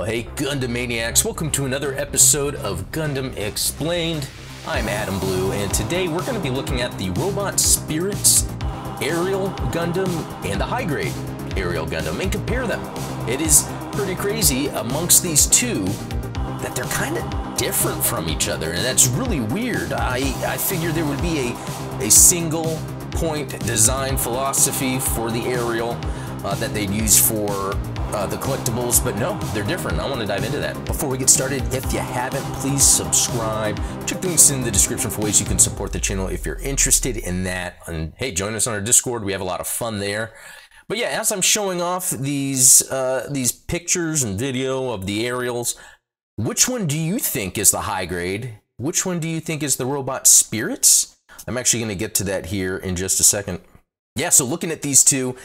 Well, hey Gundam Maniacs, welcome to another episode of Gundam Explained. I'm Adam Blue, and today we're going to be looking at the Robot Spirits Aerial Gundam and the High Grade Aerial Gundam and compare them. It is pretty crazy amongst these two that they're kind of different from each other, and that's really weird. I figured there would be a single point design philosophy for the aerial that they'd use for the collectibles, but no, they're different. I want to dive into that. Before we get started, if you haven't, please subscribe. Check the links in the description for ways you can support the channel if you're interested in that. And hey, join us on our Discord. We have a lot of fun there. But yeah, as I'm showing off these pictures and video of the aerials, which one do you think is the high grade? Which one do you think is the Robot Spirits? I'm actually going to get to that here in just a second. Yeah, so looking at these two,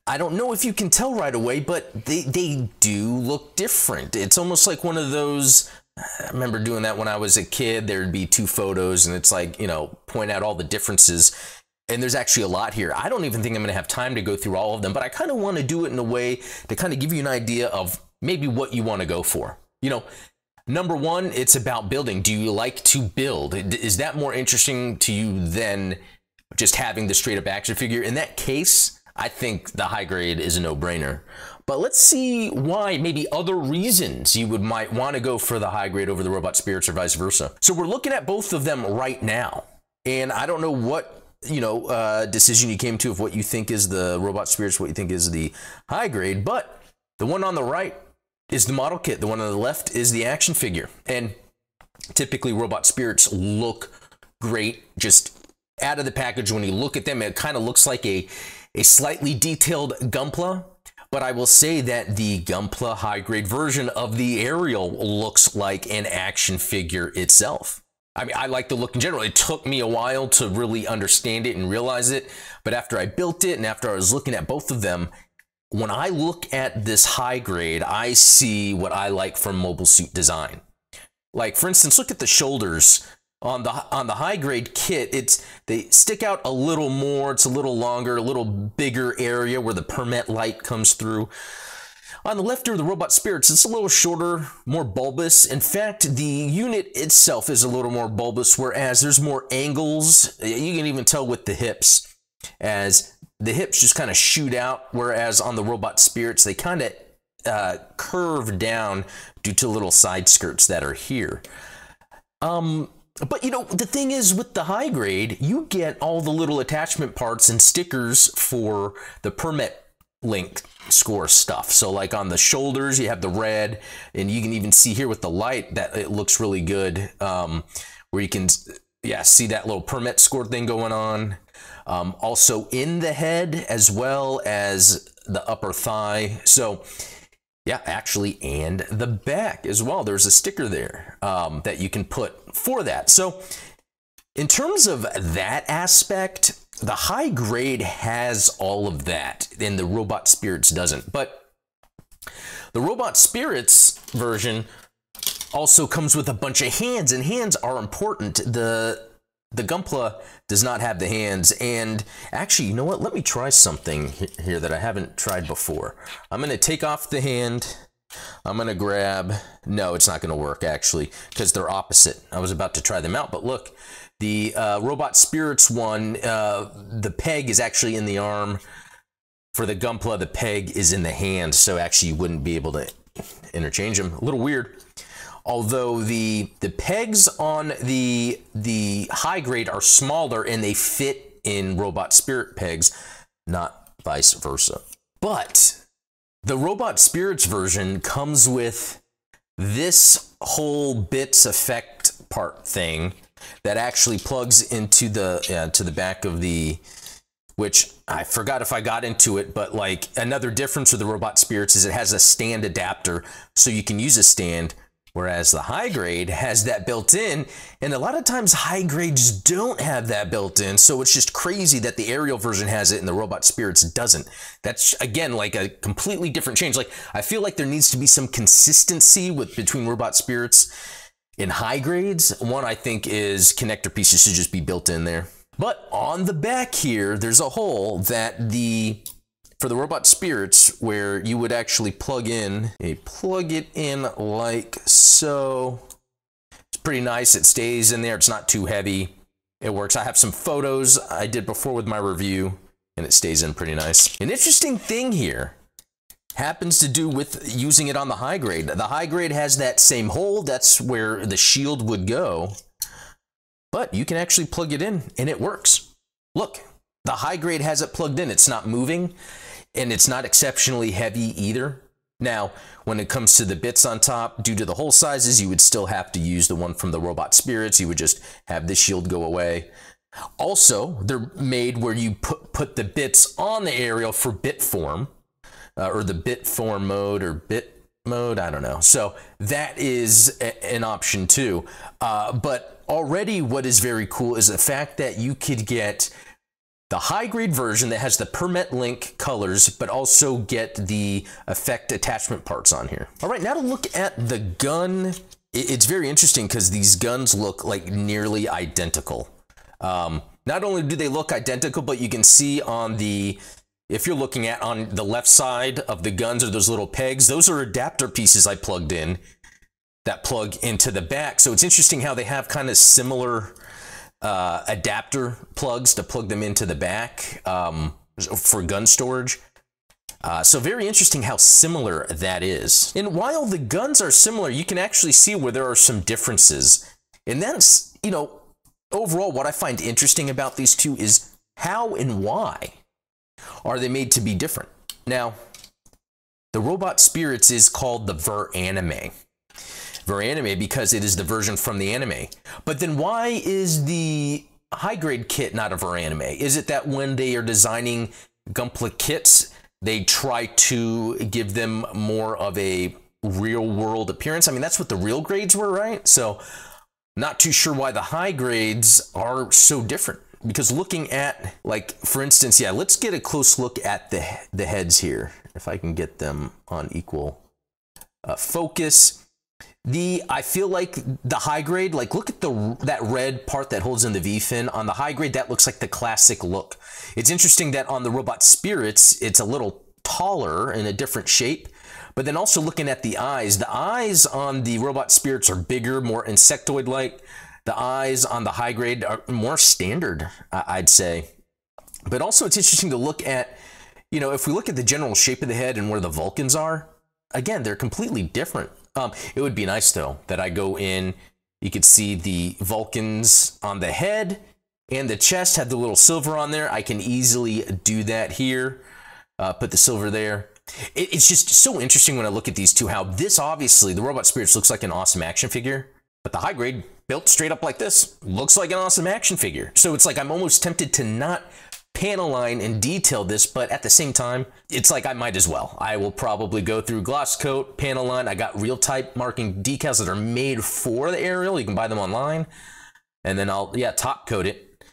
I don't know if you can tell right away, but they do look different. It's almost like one of those, I remember doing that when I was a kid. There'd be two photos and it's like, you know, point out all the differences. And there's actually a lot here. I don't even think I'm going to have time to go through all of them, but I kind of want to do it in a way to kind of give you an idea of maybe what you want to go for. You know, number one, it's about building. Do you like to build? Is that more interesting to you than just having the straight up action figure? In that case, I think the high grade is a no-brainer. But let's see why, maybe other reasons you might want to go for the high grade over the Robot Spirits or vice versa. So we're looking at both of them right now. And I don't know what, decision you came to of what you think is the Robot Spirits, what you think is the high grade. But the one on the right is the model kit. The one on the left is the action figure. And typically Robot Spirits look great just out of the package. When you look at them, it kind of looks like a slightly detailed Gunpla, but I will say that the Gunpla high grade version of the aerial looks like an action figure itself. I mean, I like the look in general. It took me a while to really understand it and realize it, but after I built it and after I was looking at both of them, when I look at this high grade, I see what I like from mobile suit design. Like, for instance, look at the shoulders. On the high grade kit, they stick out a little more. It's a little longer, a little bigger area where the permet light comes through. On the left are the Robot Spirits. It's a little shorter, more bulbous. In fact, the unit itself is a little more bulbous, whereas there's more angles. You can even tell with the hips, as the hips just kind of shoot out, whereas on the Robot Spirits, they kind of curve down due to little side skirts that are here. But, you know, the thing is with the high grade, you get all the little attachment parts and stickers for the permit link score stuff. So like on the shoulders, you have the red, and you can even see here with the light that it looks really good, where you can, see that little permit score thing going on. Also in the head as well as the upper thigh. So yeah, actually, and the back as well. There's a sticker there that you can put for that. So in terms of that aspect, the high grade has all of that, and the Robot Spirits doesn't. But the Robot Spirits version also comes with a bunch of hands, and hands are important. The Gunpla does not have the hands, and actually, you know what? Let me try something here that I haven't tried before. I'm going to take off the hand. I'm going to grab... No, it's not going to work, actually, because they're opposite. I was about to try them out, but look. The Robot Spirits one, the peg is actually in the arm. For the Gunpla, the peg is in the hand, so actually you wouldn't be able to interchange them. A little weird. Although the pegs on the high grade are smaller and they fit in Robot Spirit pegs, not vice versa. But the Robot Spirits version comes with this whole bits effect part thing that actually plugs into the to the back of the, which I forgot if I got into it, but like another difference with the Robot Spirits is it has a stand adapter, so you can use a stand. Whereas the high grade has that built in, and a lot of times high grades don't have that built in, so it's just crazy that the aerial version has it and the Robot Spirits doesn't. That's, again, like a completely different change. Like, I feel like there needs to be some consistency between Robot Spirits and high grades. One, I think, is connector pieces should just be built in there. But on the back here, there's a hole that the for the robot spirits, where you would actually plug it in like so. It's pretty nice. It stays in there. It's not too heavy. It works. I have some photos I did before with my review, and it stays in pretty nice. An interesting thing here happens to do with using it on the high grade. The high grade has that same hole. That's where the shield would go. But you can actually plug it in, and it works. Look, the high grade has it plugged in. It's not moving, and it's not exceptionally heavy either. Now, when it comes to the bits on top, due to the hole sizes, you would still have to use the one from the robot spirits. You would just have the shield go away. Also, they're made where you put the bits on the aerial for bit form, or the bit form mode, or bit mode, I don't know. So that is an option too. But already what is very cool is the fact that you could get the high grade version that has the permet link colors, but also get the effect attachment parts on here. All right, now to look at the gun. It's very interesting because these guns look like nearly identical. Not only do they look identical, but you can see on the, if you're looking at on the left side of the guns are those little pegs. Those are adapter pieces I plugged in that plug into the back. So it's interesting how they have kind of similar adapter plugs to plug them into the back for gun storage. So very interesting how similar that is. And while the guns are similar, you can actually see where there are some differences. And that's, you know, overall what I find interesting about these two is how and why are they made to be different. Now, the robot spirits is called the Ver-Anime. Ver-Anime because it is the version from the anime. But then why is the high grade kit not a Ver-Anime? Is it that when they are designing Gunpla kits, they try to give them more of a real world appearance? I mean, that's what the real grades were, right? So not too sure why the high grades are so different. Because looking at, like, for instance, yeah, let's get a close look at the heads here. If I can get them on equal focus. I feel like the high grade, like look at that red part that holds in the V-fin. On the high grade, that looks like the classic look. It's interesting that on the robot spirits, it's a little taller in a different shape. But then also looking at the eyes on the robot spirits are bigger, more insectoid-like. The eyes on the high grade are more standard, I'd say. But also it's interesting to look at, you know, if we look at the general shape of the head and where the Vulcans are, again, they're completely different. It would be nice, though, that I go in, you could see the Vulcans on the head and the chest have the little silver on there. I can easily do that here, put the silver there. It's just so interesting when I look at these two, how this, obviously, the Robot Spirits looks like an awesome action figure, but the high grade, built straight up like this, looks like an awesome action figure. So it's like I'm almost tempted to not panel line and detail this, but at the same time, it's like I might as well. I will probably go through gloss coat, panel line. I got real type marking decals that are made for the aerial. You can buy them online, and then I'll, yeah, top coat it.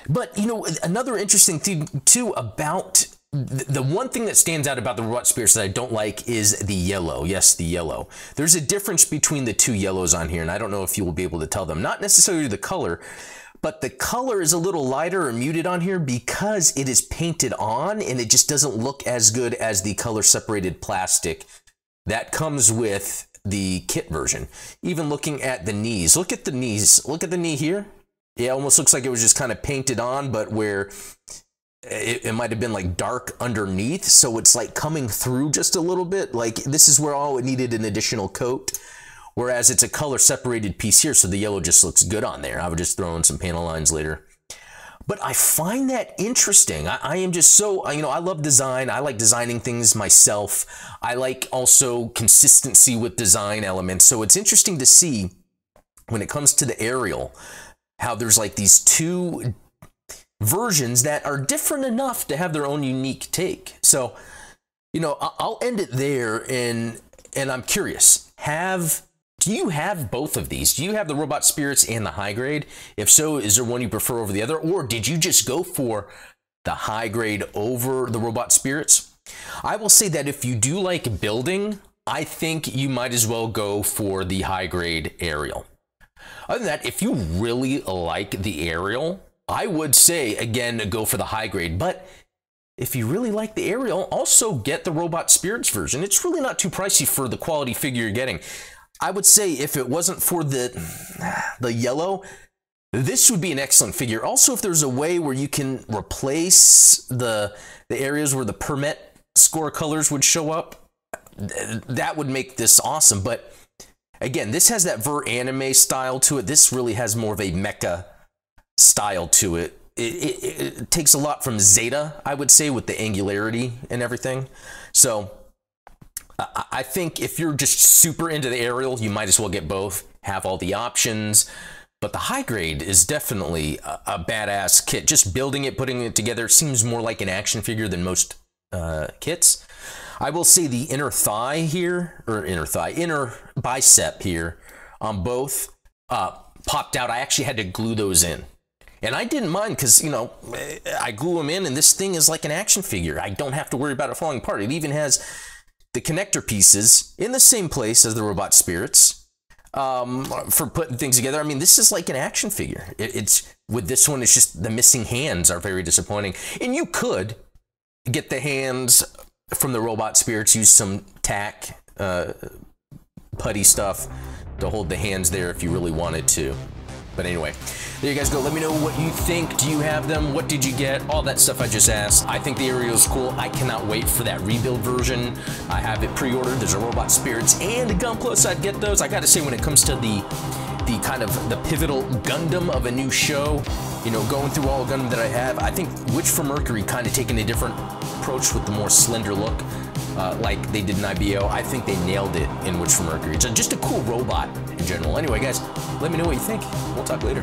But, you know, another interesting thing too about the one thing that stands out about the Robot Spirits that I don't like is the yellow. Yes, the yellow. There's a difference between the two yellows on here, and I don't know if you will be able to tell them. Not necessarily the color, but the color is a little lighter or muted on here because it is painted on, and it just doesn't look as good as the color separated plastic that comes with the kit version. Even looking at the knees, look at the knees, look at the knee here. It almost looks like it was just kind of painted on, but where it might have been like dark underneath, so it's like coming through just a little bit. Like this is where all it needed an additional coat. Whereas it's a color separated piece here, so the yellow just looks good on there. I would just throw in some panel lines later. But I find that interesting. I am just so, you know, I love design. I like designing things myself. I like also consistency with design elements. So it's interesting to see when it comes to the aerial, how there's like these two versions that are different enough to have their own unique take. So, you know, I'll end it there, and I'm curious, do you have both of these? Do you have the Robot Spirits and the high grade? If so, is there one you prefer over the other? Or did you just go for the high grade over the Robot Spirits? I will say that if you do like building, I think you might as well go for the high grade aerial. Other than that, if you really like the aerial, I would say, again, go for the high grade. But if you really like the aerial, also get the Robot Spirits version. It's really not too pricey for the quality figure you're getting. I would say if it wasn't for the yellow, this would be an excellent figure. Also, if there's a way where you can replace the areas where the permit score colors would show up, that would make this awesome. But again, this has that anime style to it. This really has more of a mecha style to it. It takes a lot from Zeta, I would say, with the angularity and everything. So I think if you're just super into the aerial, you might as well get both, have all the options. But the high grade is definitely a badass kit. Just building it, putting it together, seems more like an action figure than most kits. I will say the inner thigh here, or inner bicep here on both popped out. I actually had to glue those in. And I didn't mind because, you know, I glue them in and this thing is like an action figure. I don't have to worry about it falling apart. It even has the connector pieces in the same place as the Robot Spirits for putting things together. I mean, this is like an action figure. It's with this one, it's just the missing hands are very disappointing. And you could get the hands from the Robot Spirits, use some tack, putty stuff to hold the hands there if you really wanted to. But anyway, there you guys go. Let me know what you think. Do you have them? What did you get? All that stuff I just asked. I think the aerial is cool. I cannot wait for that rebuild version. I have it pre-ordered. There's a Robot Spirits and a Gunpla, so I'd get those. I gotta say, when it comes to the kind of the pivotal Gundam of a new show, you know, going through all Gundam that I have, I think Witch from Mercury kind of taking a different approach with the more slender look, like they did in IBO. I think they nailed it in Witch from Mercury. It's just a cool robot in general. Anyway, guys, let me know what you think. We'll talk later.